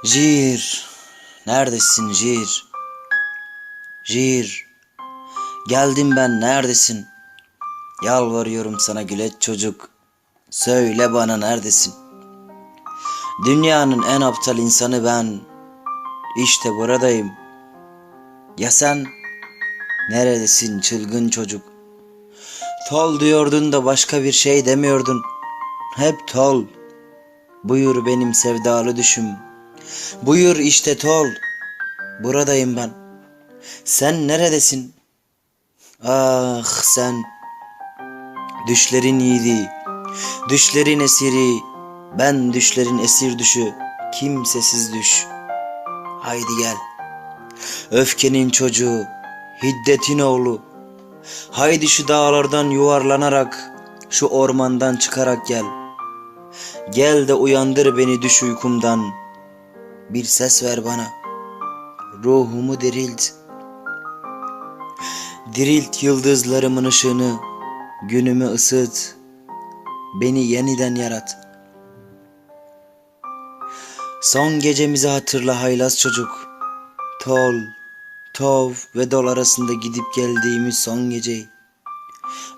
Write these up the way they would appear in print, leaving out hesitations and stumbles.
Jir, neredesin Jir? Jir, geldim ben, neredesin? Yalvarıyorum sana güleç çocuk, söyle bana neredesin? Dünyanın en aptal insanı ben, işte buradayım. Ya sen, neredesin çılgın çocuk? Tol diyordun da başka bir şey demiyordun. Hep tol, buyur benim sevdalı düşüm. Buyur işte tol, buradayım ben. Sen neredesin? Ah sen, düşlerin yiğidi, düşlerin esiri, ben düşlerin esir düşü, kimsesiz düş. Haydi gel, öfkenin çocuğu, hiddetin oğlu. Haydi şu dağlardan yuvarlanarak, şu ormandan çıkarak gel. Gel de uyandır beni düş uykumdan. Bir ses ver bana, ruhumu dirilt. Dirilt yıldızlarımın ışığını, günümü ısıt, beni yeniden yarat. Son gecemizi hatırla haylaz çocuk. Tol, tov ve dol arasında gidip geldiğimiz son geceyi.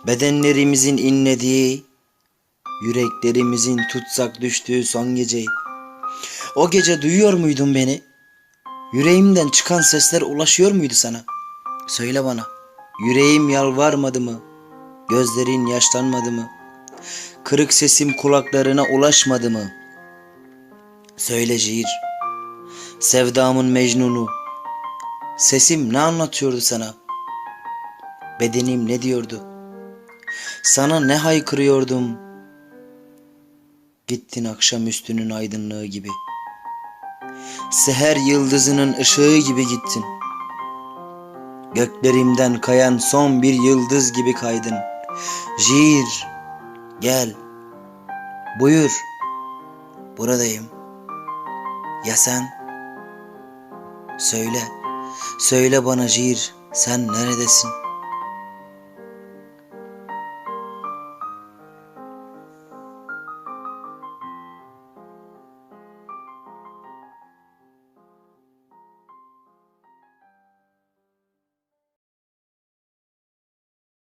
Bedenlerimizin inlediği, yüreklerimizin tutsak düştüğü son geceyi. O gece duyuyor muydun beni? Yüreğimden çıkan sesler ulaşıyor muydu sana? Söyle bana, yüreğim yalvarmadı mı? Gözlerin yaşlanmadı mı? Kırık sesim kulaklarına ulaşmadı mı? Söyle Jir, sevdamın Mecnun'u. Sesim ne anlatıyordu sana? Bedenim ne diyordu? Sana ne haykırıyordum? Gittin akşamüstünün aydınlığı gibi. Seher yıldızının ışığı gibi gittin. Göklerimden kayan son bir yıldız gibi kaydın. Jir, gel, buyur, buradayım. Ya sen? Söyle, söyle bana Jir, sen neredesin?